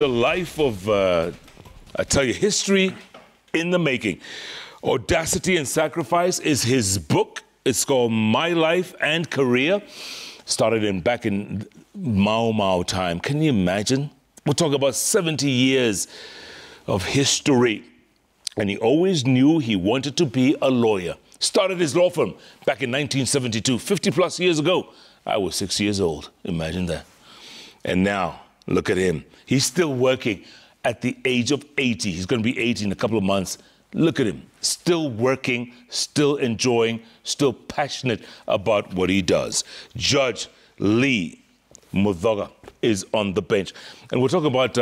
The life of, I tell you, history in the making. Audacity and Sacrifice is his book. It's called My Life and Career. Started back in Mau time. Can you imagine? We're talking about 70 years of history. And he always knew he wanted to be a lawyer. Started his law firm back in 1972, 50 plus years ago. I was 6 years old. Imagine that. And now, look at him. He's still working at the age of 80. He's going to be 80 in a couple of months. Look at him. Still working, still enjoying, still passionate about what he does. Judge Lee Muthoga is on the bench. And we're talking about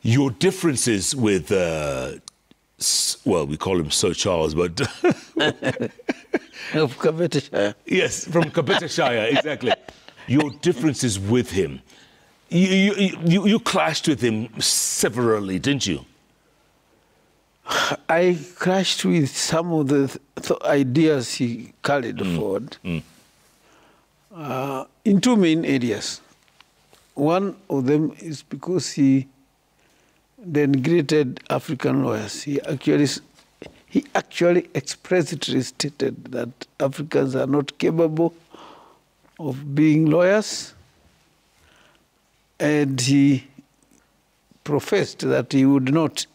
your differences with, well, we call him Sir Charles, but... Of Kabeteshire. Yes, from Kabeteshire, exactly. Your differences with him. You clashed with him severally, didn't you? I clashed with some of the ideas he carried forward in two main areas. One of them is because he denigrated African lawyers. He actually expressly stated that Africans are not capable of being lawyers, and he professed that he would not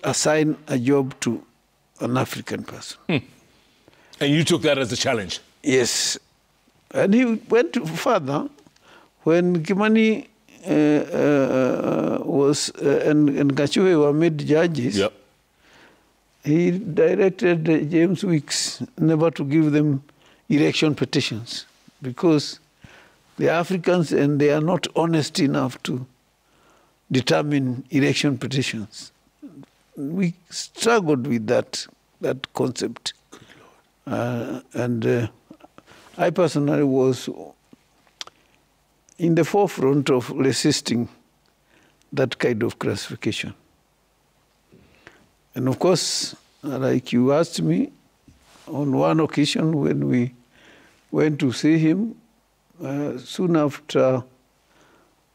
assign a job to an African person. And you took that as a challenge? Yes. And he went further. When Kimani and Gachuwe were made judges, yep, he directed James Weeks never to give them election petitions because the Africans, and they are not honest enough to determine election petitions. We struggled with that concept. And I personally was in the forefront of resisting that kind of classification. And of course, like you asked me, on one occasion when we went to see him, soon after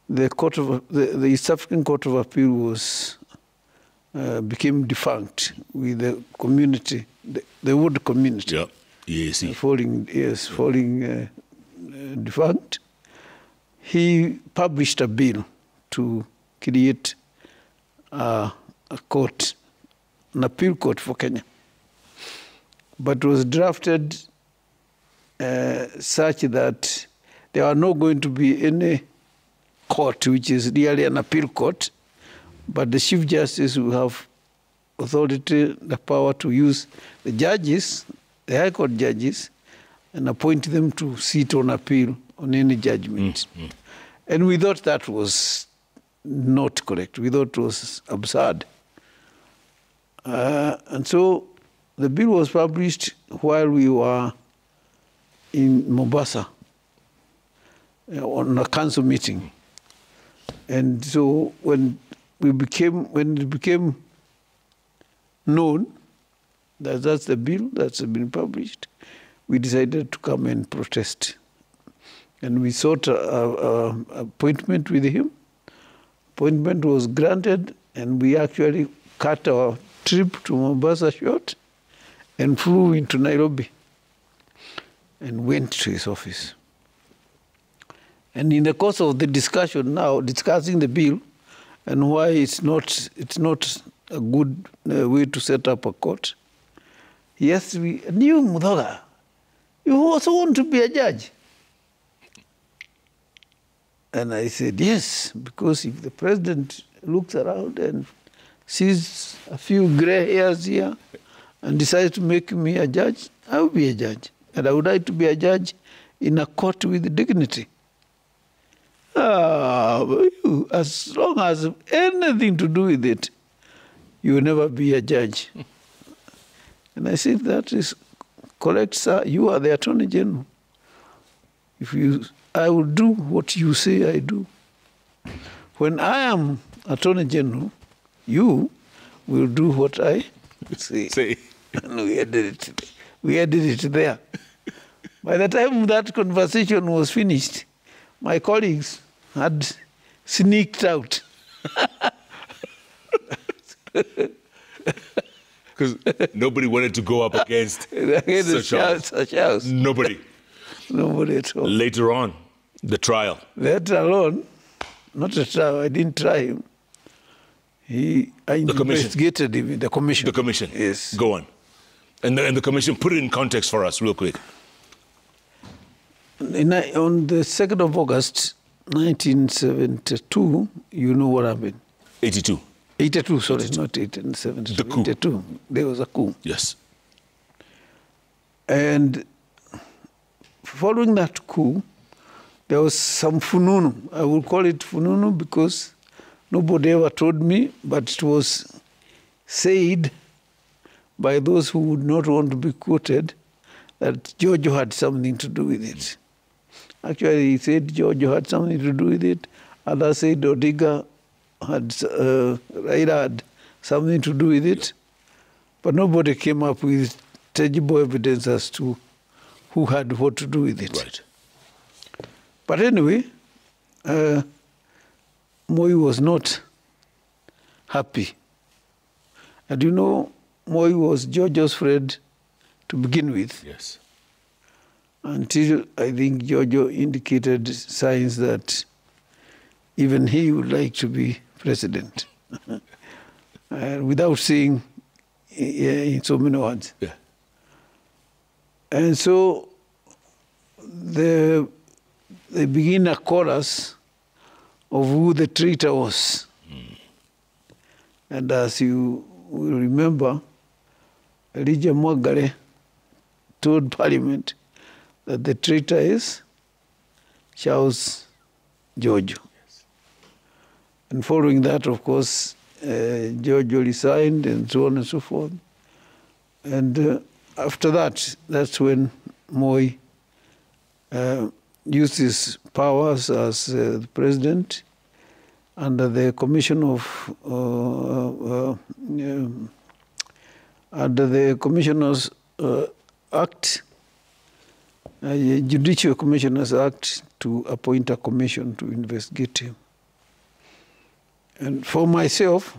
the East African Court of Appeal became defunct with the community, the wood community. Yep. Yes. Falling defunct. He published a bill to create a court, an appeal court for Kenya, but was drafted such that there are not going to be any court which is really an appeal court, but the Chief Justice will have authority, the power to use the judges, the High Court judges, and appoint them to sit on appeal on any judgment. And we thought that was not correct. We thought it was absurd. And so the bill was published while we were in Mombasa on a council meeting. And so when it became known that that's the bill that's been published, we decided to come and protest. And we sought an appointment with him. Appointment was granted, and we actually cut our trip to Mombasa short and flew into Nairobi and went to his office. And in the course of the discussion now, discussing the bill and why it's not a good way to set up a court, he asked me, "You, Muthoga, you also want to be a judge?" And I said, yes, because if the president looks around and sees a few gray hairs here and decides to make me a judge, I will be a judge. And I would like to be a judge in a court with dignity. As long as anything to do with it, you will never be a judge. And I said, that is correct, sir. You are the Attorney General. I will do what you say I do. When I am Attorney General, you will do what I say. And we ended it there. By the time that conversation was finished, my colleagues had sneaked out. Because nobody wanted to go up against such house. Nobody. Nobody at all. Later on, the trial. Later on, not a trial, I didn't try him. I investigated him in the commission. The commission? Yes. Go on. And the commission, put it in context for us real quick. On the 2nd of August, 1972, you know what happened. 82. 82, sorry, 82. Not 1872. The coup. 82. There was a coup. Yes. And following that coup, there was some fununu. I will call it fununu because nobody ever told me, but it was said by those who would not want to be quoted that Giorgio had something to do with it. Actually, he said Giorgio had something to do with it. Others said Odiga Raila had something to do with it. But nobody came up with tangible evidence as to who had what to do with it. Right. But anyway, Moi was not happy. And you know, Moi was Giorgio's friend to begin with. Yes. Until I think Giorgio indicated signs that even he would like to be president. Without saying in so many words. Yeah. And so they begin a chorus of who the traitor was. And as you will remember, Elijah Mwagale told Parliament that the traitor is Charles Giorgio. Yes. And following that, of course, Giorgio resigned and so on and so forth. And after that, that's when Moi used his powers as the president under the Commission of under the Commissioners Act, Judicial Commissioners Act, to appoint a commission to investigate him. And for myself,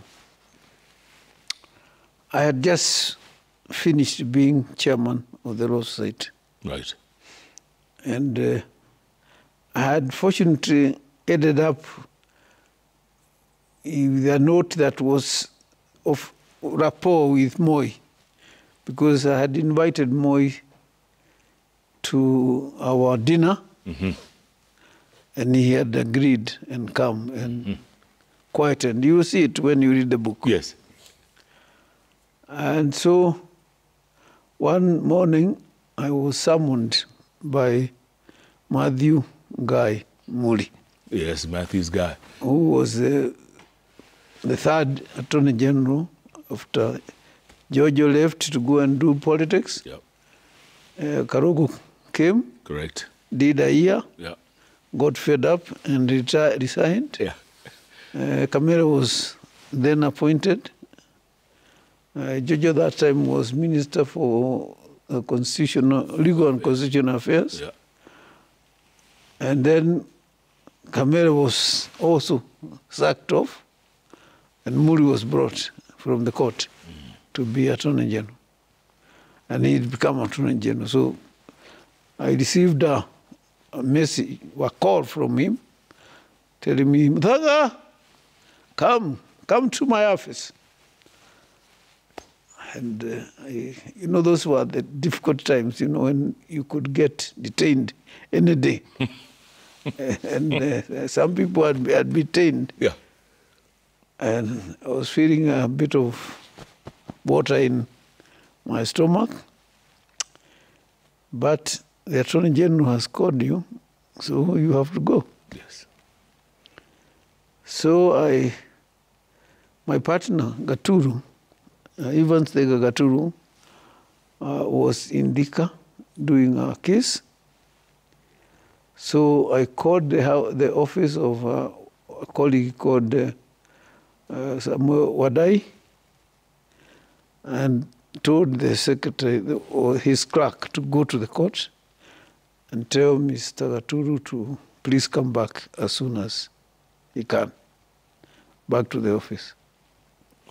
I had just finished being chairman of the Law Society. Right. And I had fortunately ended up with a note that was of rapport with Moi, because I had invited Moi to our dinner, and he had agreed and come and quietened. You will see it when you read the book. Yes. And so one morning I was summoned by Matthew Guy Muli. Yes, Matthew's guy. Who was the third Attorney General after Giorgio left to go and do politics. Yep. Karogo came. Correct. Did a year. Yeah. Got fed up and resigned. Yeah. Camera was then appointed. Giorgio that time was Minister for Legal and Constitutional Affairs. Yeah. And then Camera was also sacked off, and Muri was brought from the court to be Attorney General. And he'd become Attorney General. So I received a message, a call from him, telling me, Muthoga, come to my office. And you know, those were the difficult times, you know, when you could get detained any day. And some people had been detained. Yeah. And I was feeling a bit of water in my stomach. But the Attorney General has called you, so you have to go. Yes. So my partner, Gaturu, Evans Thega Gaturu, was in Thika doing a case. So I called the office of a colleague called Samuel Wadai and told the secretary or his clerk to go to the court and tell Mr. Gaturu to please come back as soon as he can, back to the office.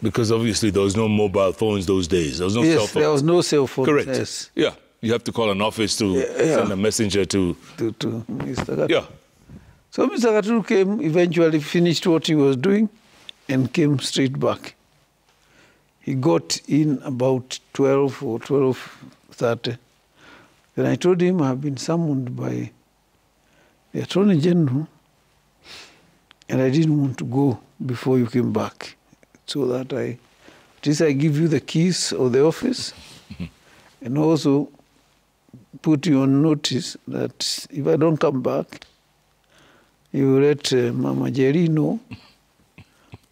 Because obviously there was no mobile phones those days. There was no cell phone. There was no cell phone. Correct. Yes. Yeah. You have to call an office to send a messenger to Mr. Gaturu. Yeah. So Mr. Gaturu came, eventually finished what he was doing, and came straight back. He got in about 12 or 12:30. Then I told him I've been summoned by the Attorney General, and I didn't want to go before you came back, so that at least I give you the keys of the office, and also put you on notice that if I don't come back, you let Mama Jerry know.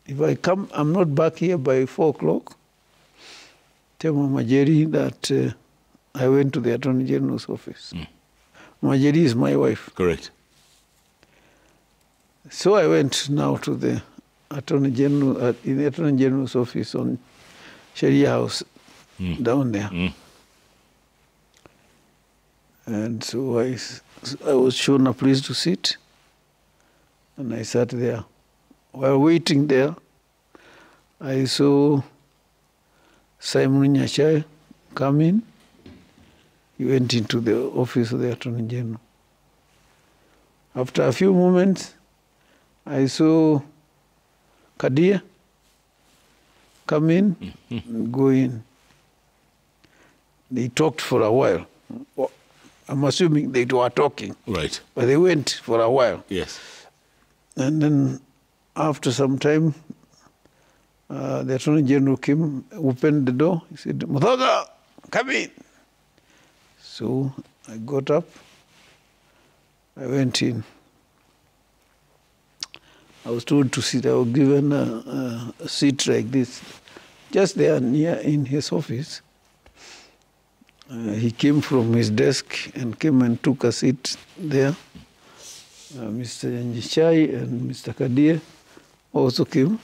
If I come, I'm not back here by 4 o'clock, tell Mama Jerry that I went to the Attorney General's office. Mama Jerry is my wife. Correct. So I went now to the Attorney General, in the Attorney General's office on Sharia House, down there. And so I was shown a place to sit, and I sat there. While waiting there, I saw Simon Nyachai come in. He went into the office of the Attorney General. After a few moments, I saw Kadia come in and go in. They talked for a while. I'm assuming they were talking. Right. But they went for a while. Yes. And then after some time, the Attorney General came, opened the door. He said, Muthoga, come in. So I got up. I went in. I was told to sit. I was given a seat like this, just there near in his office. He came from his desk and came and took a seat there. Mr. Nyachai and Mr. Kadia also came.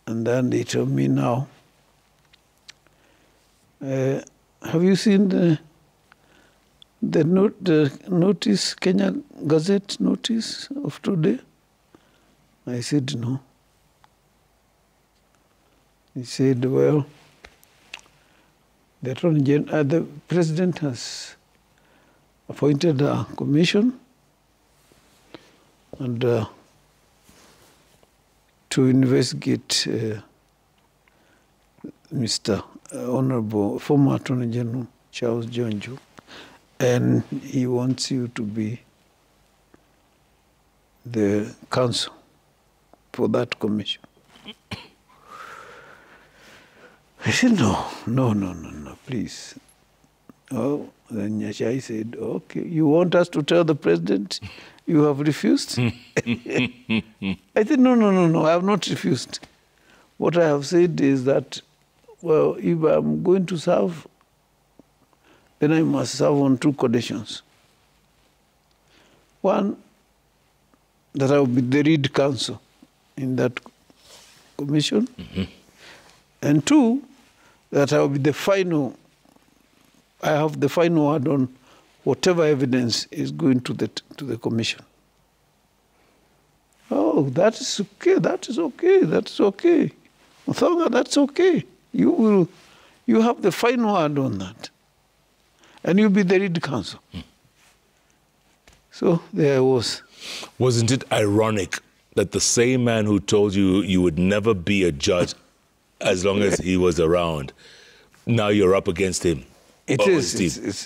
And then they told me now, have you seen the notice, Kenya Gazette notice of today? I said, no. He said, well, the President has appointed a commission and to investigate Mr. Honorable former Attorney General Charles Jonjo, and he wants you to be the counsel for that commission. I said, no, please. Oh, then Nyachai said, okay, you want us to tell the President you have refused? I said, no, I have not refused. What I have said is that, well, if I'm going to serve, then I must serve on 2 conditions. One, that I will be the lead counsel in that commission. And 2, that I will be the final, I have the final word on whatever evidence is going to the commission. Oh, that is okay, that's okay. Muthoga, that's okay. You have the final word on that. And you'll be the lead counsel. So there I was. Wasn't it ironic that the same man who told you you would never be a judge as long as he was around, now you're up against him? It is.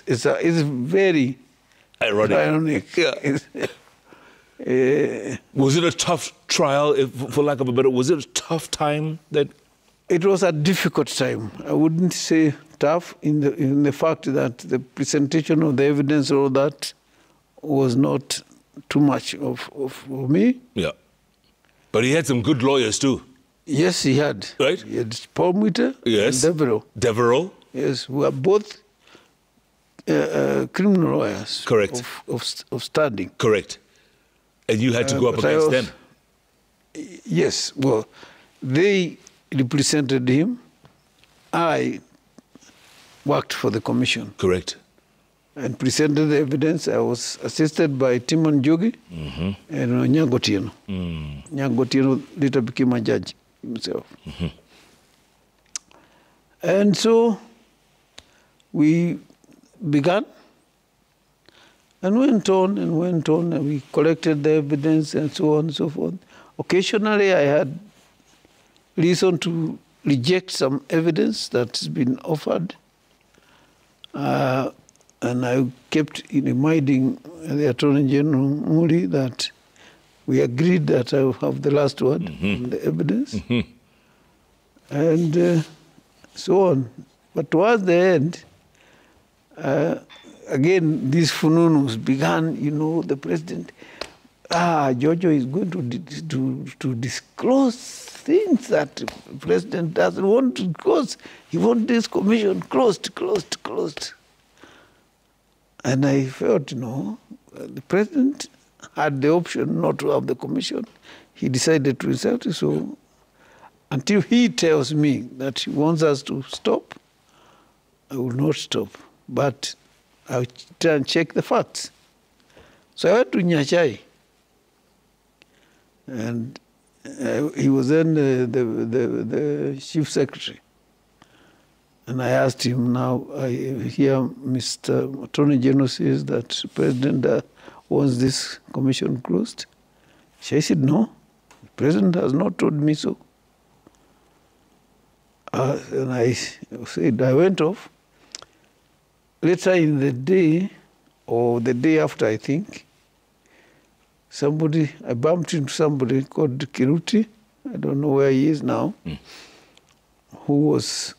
It's very ironic. Yeah. Was it a tough trial, for lack of a better, was it a tough time that? It was a difficult time. I wouldn't say tough in the fact that the presentation of the evidence or that was not too much for me. Yeah. But he had some good lawyers too. Yes, he had. Right? He had Paul Mutter yes. and Devereaux. Devereaux? Yes, who are both criminal lawyers. Correct. Of standing. Correct. And you had to go up against them? Yes. Well, they represented him. I worked for the commission. Correct. and presented the evidence. I was assisted by Timon Jogi and Nyagotieno. Nyagotieno later became a judge himself. And so we began and went on, and we collected the evidence and so on and so forth. Occasionally I had reason to reject some evidence that's been offered. And I kept reminding the Attorney General Muri that we agreed that I will have the last word on the evidence. And so on. But towards the end, again, these fununus began, the president, Jojo is going to disclose things that the president doesn't want to close. He wants this commission closed. And I felt, the president had the option not to have the commission. He decided to resign. So until he tells me that he wants us to stop, I will not stop. But I'll try and check the facts. So I went to Nyachai. And he was then the chief secretary. And I asked him, now I hear Mr. Attorney General says that the president wants this commission closed. She said, no, the president has not told me so. And I said, I went off. Later in the day, or the day after, I think, I bumped into somebody called Kiruti, I don't know where he is now, who was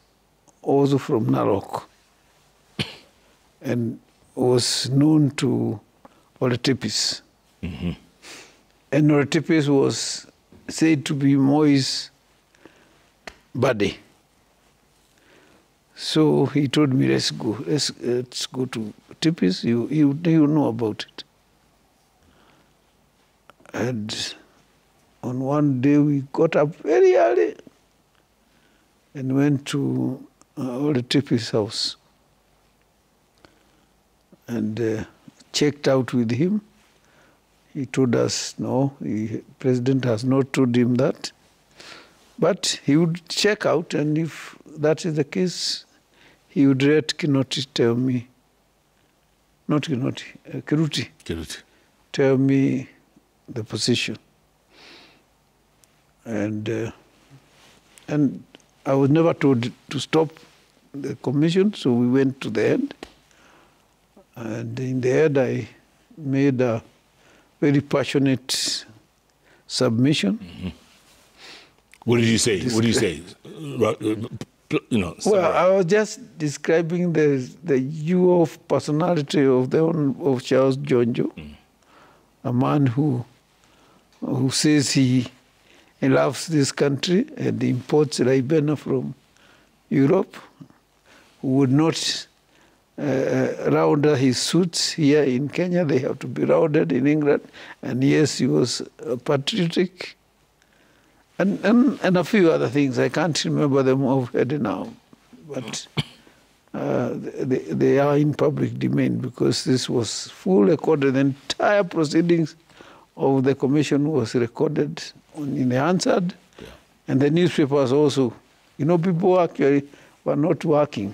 also from Narok and was known to Oletepis. And Oletepis was said to be Moi's buddy. So he told me, let's go to Tepis, you know about it. And on one day we got up very early and went to Oletepis' house and checked out with him. He told us, no, the president has not told him that. But he would check out, and if that is the case, he would let Kiruti tell me, not Kiruti, Kiruti tell me the position. And I was never told to stop the commission, so we went to the end. And in the end, I made a very passionate submission. What did you say? What did you say? Well, I was just describing the hue of personality of Charles Jonjo, a man who says he loves this country and imports Ribena from Europe, who would not round his suits here in Kenya. They have to be rounded in England. And yes, he was patriotic. And a few other things. I can't remember them offhand now. But they are in public domain because this was full recorded. The entire proceedings of the commission was recorded in the Hansard. Yeah. And the newspapers also. People actually were not working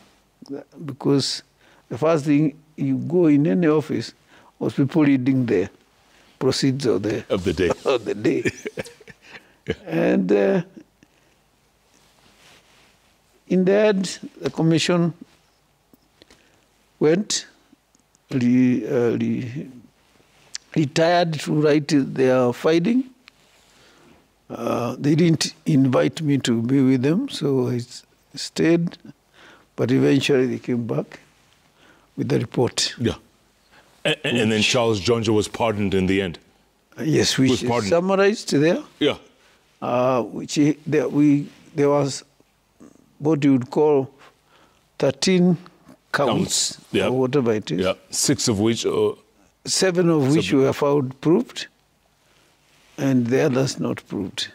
because the first thing you go in any office was people reading the proceeds of the day. Of the day. Yeah. And in the end, the commission went, retired to write their finding. They didn't invite me to be with them, so I stayed. But eventually they came back with the report. Yeah. And then Charles Jonjo was pardoned in the end. Yes, which is summarized there. Yeah. There was what you would call 13 counts, yeah, or whatever it is. Yeah. 7 of which were found proved, and the others not proved.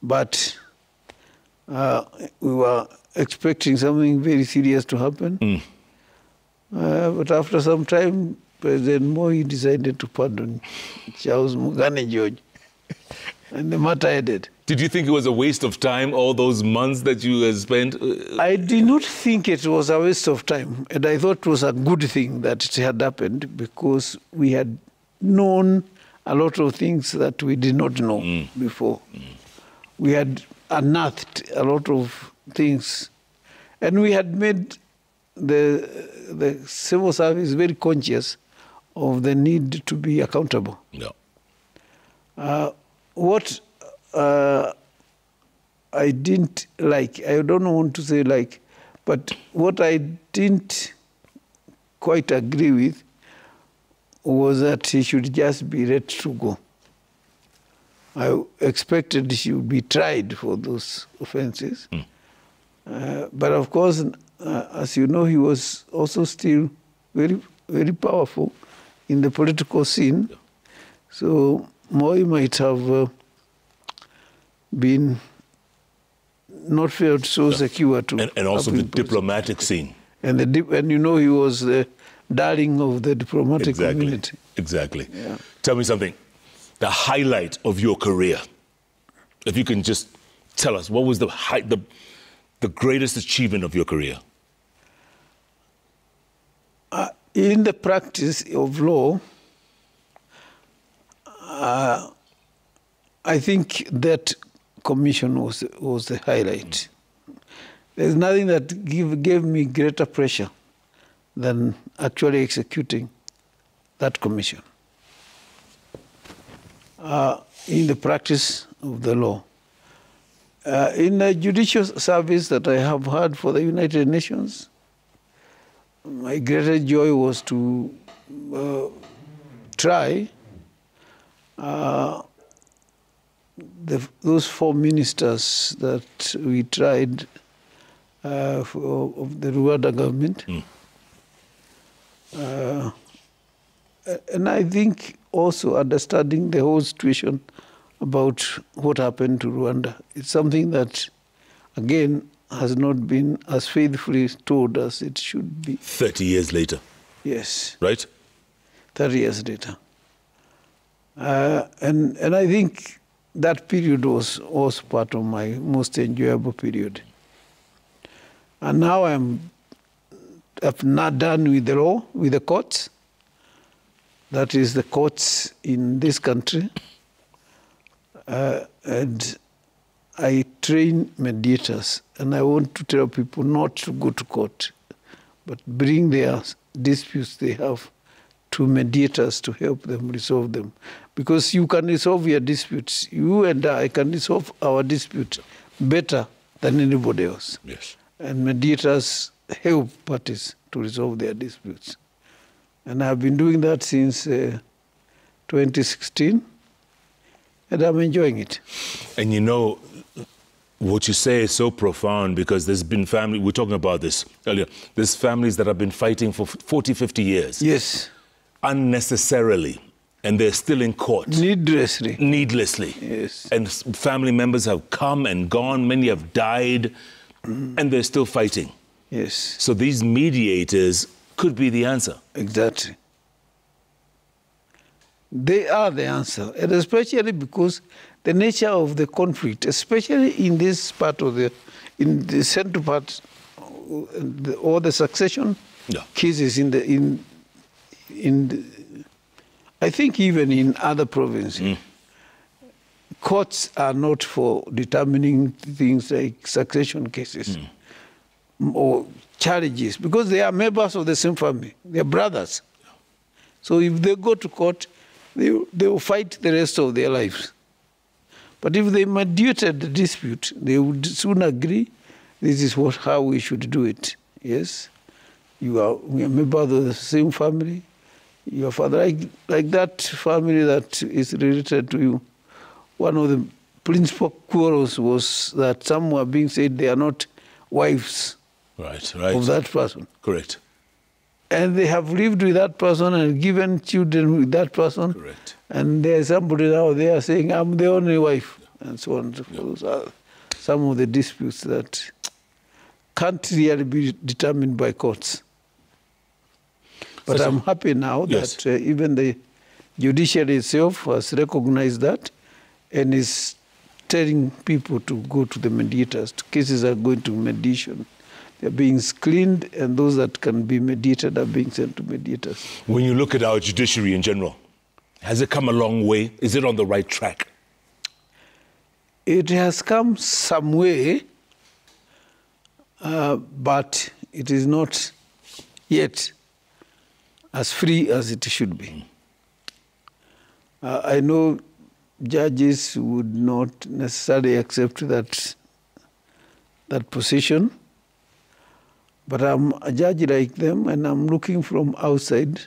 But we were expecting something very serious to happen. But after some time, President Moi decided to pardon Charles Mugane George. And the matter ended. Did you think it was a waste of time, all those months that you had spent? I did not think it was a waste of time. And I thought it was a good thing that it had happened because we had known a lot of things that we did not know before. We had unearthed a lot of things. And we had made the civil service very conscious of the need to be accountable. No. What I didn't like, I don't want to say like, but what I didn't quite agree with was that he should just be let to go. I expected he would be tried for those offenses. But of course, as you know, he was also still very, very powerful in the political scene. So Moi might have been not felt so secure to... And also the diplomatic scene. And you know, he was the darling of the diplomatic community. Exactly. Yeah. Tell me something. The highlight of your career, if you can just tell us, what was the greatest achievement of your career? In the practice of law, I think that commission was the highlight. There's nothing that gave me greater pressure than actually executing that commission in the practice of the law. In the judicial service that I have had for the United Nations, my greatest joy was to try those 4 ministers that we tried of the Rwanda government. And I think also understanding the whole situation about what happened to Rwanda. It's something that, again, has not been as faithfully told as it should be. 30 years later. Yes. Right? 30 years later. And I think that period was also part of my most enjoyable period. And now I'm not done with the law, with the courts. That is the courts in this country. And I train mediators, and I want to tell people not to go to court, but bring their disputes they have to mediators to help them resolve them. Because you can resolve your disputes. You and I can resolve our dispute better than anybody else. Yes. And mediators help parties to resolve their disputes. And I've been doing that since 2016, and I'm enjoying it. And you know, what you say is so profound because there's been family, we were talking about this earlier, there's families that have been fighting for 40, 50 years. Yes. Unnecessarily. And they're still in court. Needlessly. Needlessly. Yes. And family members have come and gone, many have died, and they're still fighting. Yes. So these mediators could be the answer. Exactly. They are the answer, and especially because the nature of the conflict, especially in this part of in the central part, or the succession cases I think even in other provinces, courts are not for determining things like succession cases or charges, because they are members of the same family. They are brothers. So if they go to court, they will fight the rest of their lives. But if they mediated the dispute, they would soon agree, this is how we should do it. Yes, we are members of the same family. Your father, like that family that is related to you, one of the principal quarrels was that some were being said they are not wives of that person. Correct. And they have lived with that person and given children with that person. Correct. And there's somebody now there saying, I'm the only wife, and so on and so forth. Those are some of the disputes that can't really be determined by courts. But I'm happy now that even the judiciary itself has recognized that and is telling people to go to the mediators. Cases are going to mediation. They're being screened, and those that can be mediated are being sent to mediators. When you look at our judiciary in general, has it come a long way? Is it on the right track? It has come some way, but it is not yet as free as it should be. I know judges would not necessarily accept that position, but I'm a judge like them, and I'm looking from outside,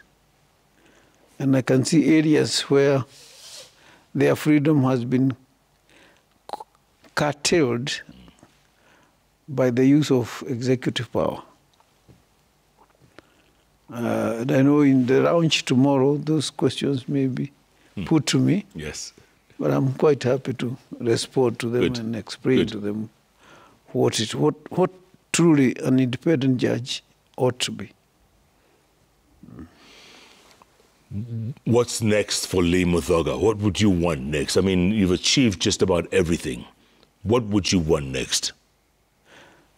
and I can see areas where their freedom has been curtailed by the use of executive power. And I know in the lounge tomorrow, those questions may be put to me. Yes. But I'm quite happy to respond to them and explain to them what truly an independent judge ought to be. What's next for Lee Muthoga? What would you want next? I mean, you've achieved just about everything. What would you want next?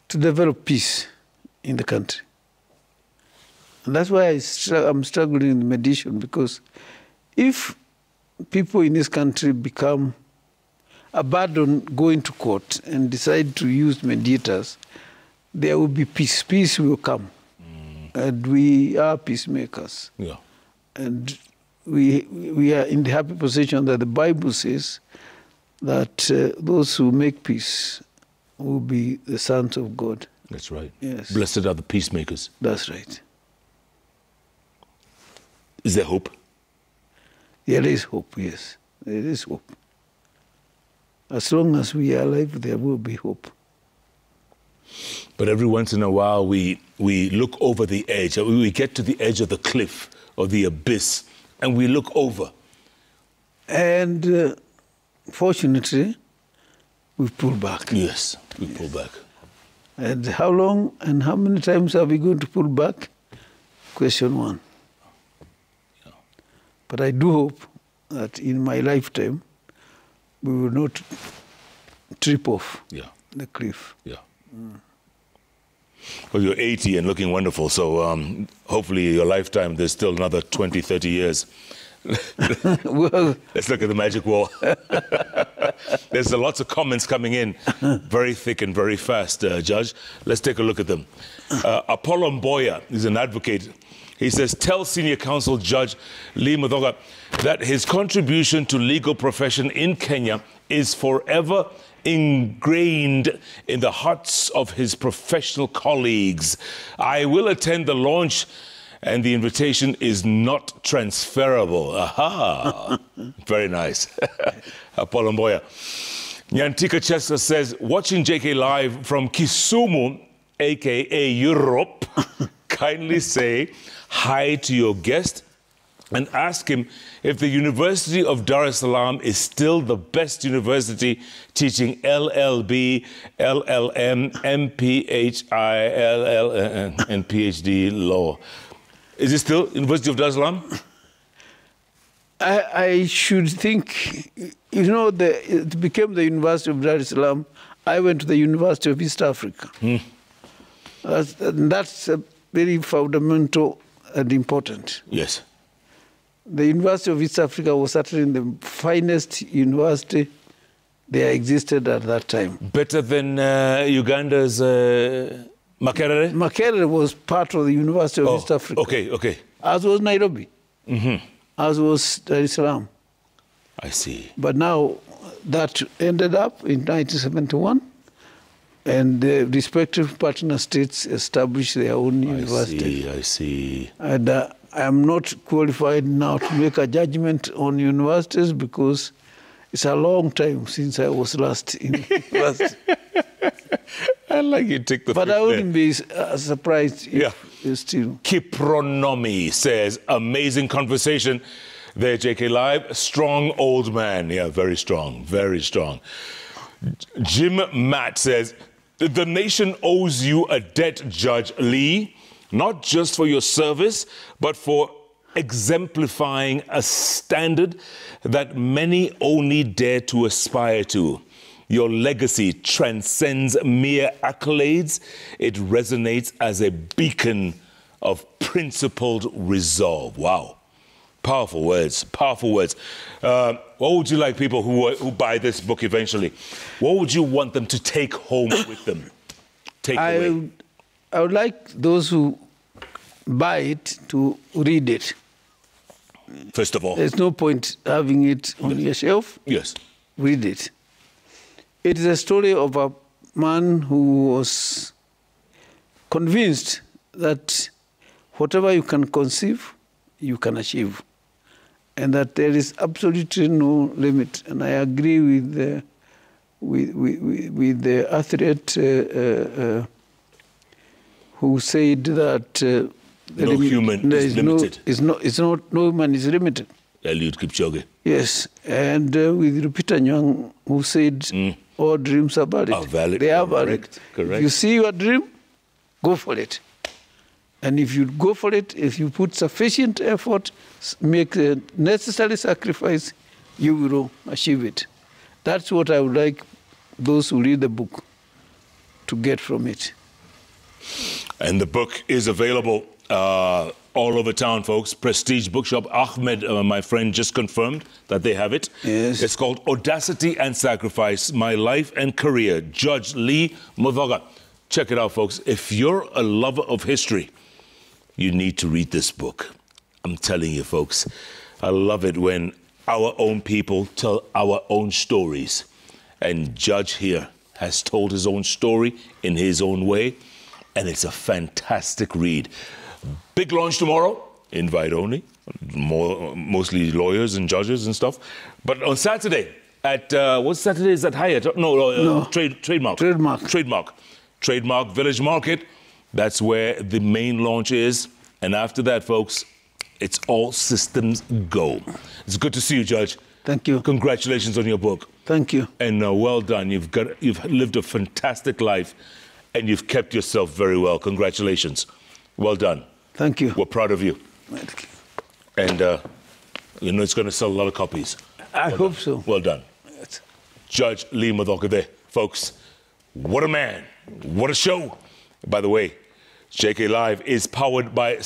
To develop peace in the country. And that's why I'm struggling in mediation, because if people in this country abandon going to court and decide to use mediators, there will be peace. Peace will come. And we are peacemakers. Yeah. And we are in the happy position that the Bible says that those who make peace will be the sons of God. That's right. Yes. Blessed are the peacemakers. That's right. Is there hope? There is hope, yes. There is hope. As long as we are alive, there will be hope. But every once in a while, we look over the edge. We get to the edge of the cliff or the abyss, and we look over. And fortunately, we pull back. Yes, we pull back. And how long and how many times are we going to pull back? Question one. Yeah. But I do hope that in my lifetime, we will not trip off the cliff. Yeah. Well, you're 80 and looking wonderful, so hopefully your lifetime, there's still another 20, 30 years. Well, let's look at the magic wall. There's lots of comments coming in, very thick and very fast, Judge. Let's take a look at them. Apollo Mboya is an advocate. He says, tell Senior Counsel Judge Lee Muthoga that his contribution to legal profession in Kenya is forever ingrained in the hearts of his professional colleagues. I will attend the launch, and the invitation is not transferable. Aha! Very nice. Apollo Mboya. Nyantika Chester says, watching JKLIVE from Kisumu, a.k.a. Europe, kindly say hi to your guest and ask him if the University of Dar es Salaam is still the best university teaching LLB, LLM, MPHILL, and PhD law. Is it still University of Dar es Salaam? I should think, you know, it became the University of Dar es Salaam. I went to the University of East Africa. That's very fundamental and important. Yes. The University of East Africa was certainly the finest university there existed at that time. Better than Uganda's Makerere? Makerere was part of the University of East Africa. Okay. As was Nairobi. As was Dar es Salaam. I see. But now that ended up in 1971, and the respective partner states established their own university. I see. And I am not qualified now to make a judgment on universities because it's a long time since I was last in university. I like you take the. But I wouldn't be surprised if it's still. Kipronomy says, amazing conversation there, JKLIVE. Strong old man. Yeah, very strong, very strong. Jim Matt says, the nation owes you a debt, Judge Lee. not just for your service, but for exemplifying a standard that many only dare to aspire to. Your legacy transcends mere accolades. It resonates as a beacon of principled resolve. Wow. Powerful words, powerful words. What would you like people who buy this book eventually, what would you want them to take home with them? Take away? I would like those who buy it to read it. First of all. There's no point having it on your shelf. Yes. Read it. It is a story of a man who was convinced that whatever you can conceive, you can achieve, and that there is absolutely no limit. And I agree with the athlete who said that no human is limited. No human is limited. Eliud Kipchoge. Yes, and with Lupita Nyong'o, who said all dreams are valid. Are valid. They are valid. Correct. If you see your dream, go for it. And if you go for it, if you put sufficient effort, make the necessary sacrifice, you will achieve it. That's what I would like those who read the book to get from it. And the book is available all over town, folks. Prestige Bookshop. Ahmed, my friend, just confirmed that they have it. Yes. It's called Audacity and Sacrifice, My Life and Career. Judge Lee Muthoga. Check it out, folks. If you're a lover of history, you need to read this book. I'm telling you, folks. I love it when our own people tell our own stories. And Judge here has told his own story in his own way. And it's a fantastic read. Big launch tomorrow, invite only, mostly lawyers and judges and stuff. But on Saturday, at, what Saturday is that Hyatt? No. Trademark. Trademark Village Market. That's where the main launch is. And after that, folks, it's all systems go. It's good to see you, Judge. Thank you. Congratulations on your book. Thank you. And well done. You've lived a fantastic life, and you've kept yourself very well. Congratulations. Well done. Thank you. We're proud of you. Thank you. And you know it's going to sell a lot of copies. I hope so. Well done. Yes. Judge Lee Muthoga there. Folks, what a man. What a show. By the way, JK Live is powered by